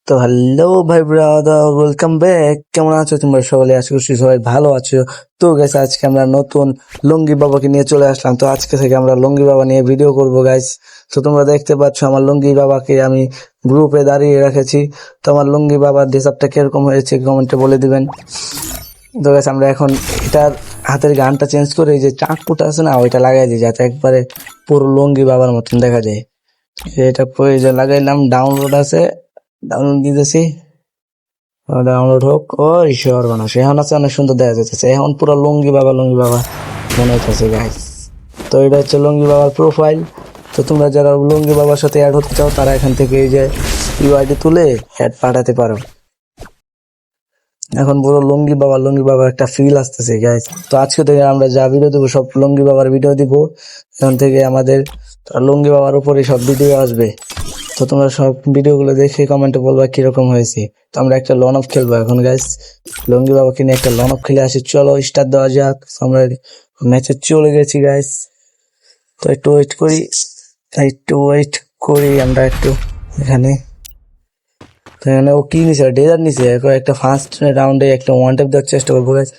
তো হ্যালো ভাই brother, welcome back. কেমন আছো তোমরা সকলে? আশা করছি সবাই ভালো আছো। তো গাইস, আজকে আমরা নতুন লুঙ্গি বাবাকে নিয়ে চলে আসলাম। তো আজকে থেকে আমরা লুঙ্গি বাবা নিয়ে ভিডিও করব গাইস। তো তোমরা দেখতে পাচ্ছ আমার লুঙ্গি বাবাকে আমি গ্রুপে দাঁড়িয়ে রেখেছি। তো আমার লুঙ্গি বাবার ড্রেসআপটা কিরকম হয়েছে কমেন্টে বলে দিবেন। তো গাইস, আমরা এখন এটার হাতের গানটা চেঞ্জ করে এই যে চাকুটা আছে না, ওইটা লাগাই দিই যাতে একবারে পুরো লুঙ্গি বাবার মতন দেখা যায়। এটা প্রয়োজন লাগাইলাম, ডাউনলোড আছে, ডাউনলোড দিতেছি, ডাউনলোড হোক। ও ঈশ্বর বানাস, এখন আছে অনেক সুন্দর দেখা যাচ্ছে। এখন পুরো লুঙ্গি বাবা মনে হচ্ছে গাইস। তো এটা হচ্ছে লুঙ্গি বাবার প্রোফাইল। তো তোমরা যারা লুঙ্গি বাবার সাথে অ্যাড হতে চাও তারা এখান থেকে এই যে ইউআইডি তুলে অ্যাড পাঠাতে পারো। এখন পুরো লুঙ্গি বাবার একটা ফিল আসতেছে গাইস। তো আজকে থেকে আমরা যা ভিডিও দেবো সব লুঙ্গি বাবার ভিডিও দিব। এখন থেকে আমাদের লুঙ্গি বাবার উপরে সব ভিডিও আসবে। তো তোমরা সব ভিডিওগুলো দেখে কমেন্টে বলবা কিরকম হয়েছে। তো আমরা একটা লন অফ খেলবো এখন গাইস। লুঙ্গি বাবাকে নিয়ে একটা লন অফ খেলে আসি, চলো স্টার্ট দেওয়া যাক। আমরা ম্যাচে চলে গেছি গাইস। তো একটু ওয়েট করি আমরা একটু। এখানে ও কি নিছে, ডেজার্ট নিছে। একটা ফার্স্ট রাউন্ডে একটা ওয়ান ট্যাপ দেওয়ার চেষ্টা করবো গাইস।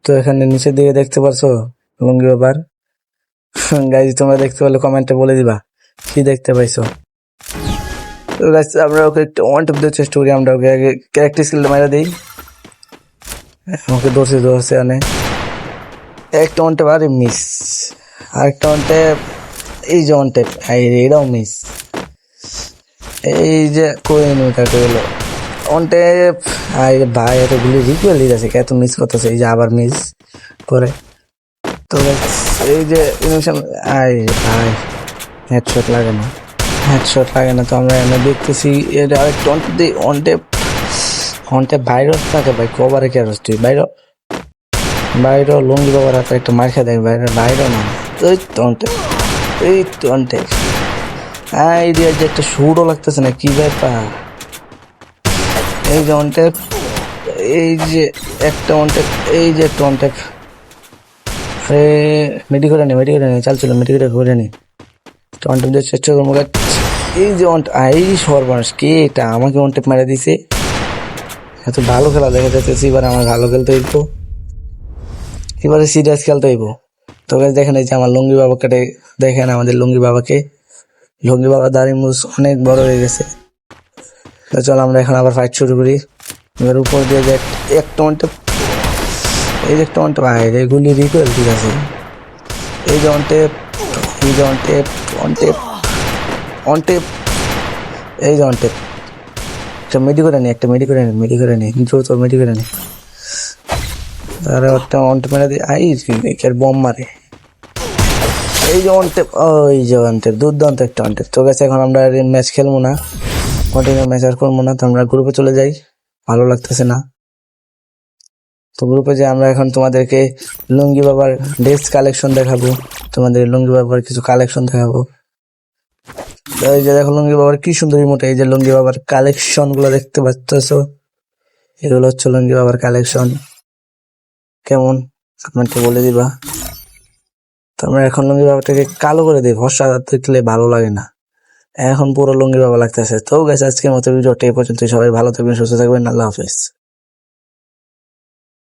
তো এখানে নিচের দিকে দেখতে পারছো লুঙ্গি বাবার গাইস। তোমরা দেখতে পারলে কমেন্টে বলে দিবা কি দেখতে পাইছো। তো গাইস, আমরা ওকে একটা ওয়ান ট্যাপ দেওয়ার চেষ্টা করি। আমরা ওকে আগে ক্যারেক্টার স্কিলটা মারা দিই। ওকে ধরছে আনে একটা ওয়ান ট্যাপ, আরে মিস। আরেকটা ওয়ান ট্যাপ, এই যে ওয়ান ট্যাপ, এটাও মিস। এই যে কোয়েন ওটা হলো ওয়ান ট্যাপ। আরে ভাই, এতগুলি রিকোয়েল দিতেছে, এত মিস করতেছে। এই যে আবার মিস করে। তো এই যে আরে ভাই, হেডশট লাগে না। তো আমরা এনে দেখতেছি এটা আরেকটা ওয়ান ট্যাপ বাইরে থাকে ভাই। কবারে কে আসছ তুই বাইরে লুঙ্গি বাবার হাতে একটা মার খেয়ে দেখ বাইরে না। এই তো ওয়ান ট্যাপ আইডিয়া যে একটা শুটও লাগতেছে না, কি ব্যাপার। এই যে ওয়ান ট্যাপ, এই যে একটা ওয়ান ট্যাপ, এই যে একটা ওয়ান ট্যাপ। আরে মেডি করে নি চাল চলো মেডি করে নি। ওয়ান ট্যাপ দিয়ে চেষ্টা করবো। এই যে এই সর্বনাশ, কে এটা আমাকে ওয়ান ট্যাপ মেরে দিছে। এত ভালো খেলা দেখা যাচ্ছে। এবার আমার ভালো খেলতে হইব, এবারে সিরিয়াস খেলতে হইব। তো দেখেন এই যে আমার লুঙ্গি বাবাকে দেখেন, আমাদের লুঙ্গি বাবার দাড়ি মুছ অনেক বড় হয়ে গেছে। তো চলো আমরা এখন আবার ফাইট শুরু করি। এবার উপর দিয়ে যে একটা ওয়ান ট্যাপ, এই যে একটা ওয়ান ট্যাপ, এগুলি রিকোয়েল ঠিক আছে। এই যে ওয়ান ট্যাপ, এই যে ওয়ান ট্যাপ, এই যে ওয়ান ট্যাপ। একটা মেডি করে নি দ্রুত মেডি করে নি। তার একটা ওয়ান ট্যাপ মেরে দিই, বম মারে। এই যে ওয়ান ট্যাপ, ওই যে ওয়ান ট্যাপ, দুর্দান্ত একটা ওয়ান ট্যাপ। তো গেছে, এখন আমরা ম্যাচ খেলবো না, কন্টিনিউ ম্যাচ আর করবো না। তো আমরা গ্রুপে চলে যাই, ভালো লাগতেছে না। তো গ্রুপে যে আমরা এখন তোমাদেরকে লুঙ্গি বাবার ড্রেস কালেকশন দেখাবো, তোমাদের লুঙ্গি বাবার কিছু কালেকশন দেখাবো। এই যে দেখো লুঙ্গি বাবার কি সুন্দর ইমোট। এই যে লুঙ্গি বাবার কালেকশন গুলো দেখতে পাচ্ছ, এগুলো হচ্ছে লুঙ্গি বাবার কালেকশন। কেমন কমেন্টে বলে দিবা। তো আমরা এখন লুঙ্গি বাবাটাকে কালো করে দিই, ফর্সা দেখলে ভালো লাগে না, এখন পুরো লুঙ্গি বাবা লাগতেছে। তো গাইস, আজকের মতো ভিডিওটা এই পর্যন্ত। সবাই ভালো থাকবেন, সুস্থ থাকবেন, আল্লাহ হাফেজ।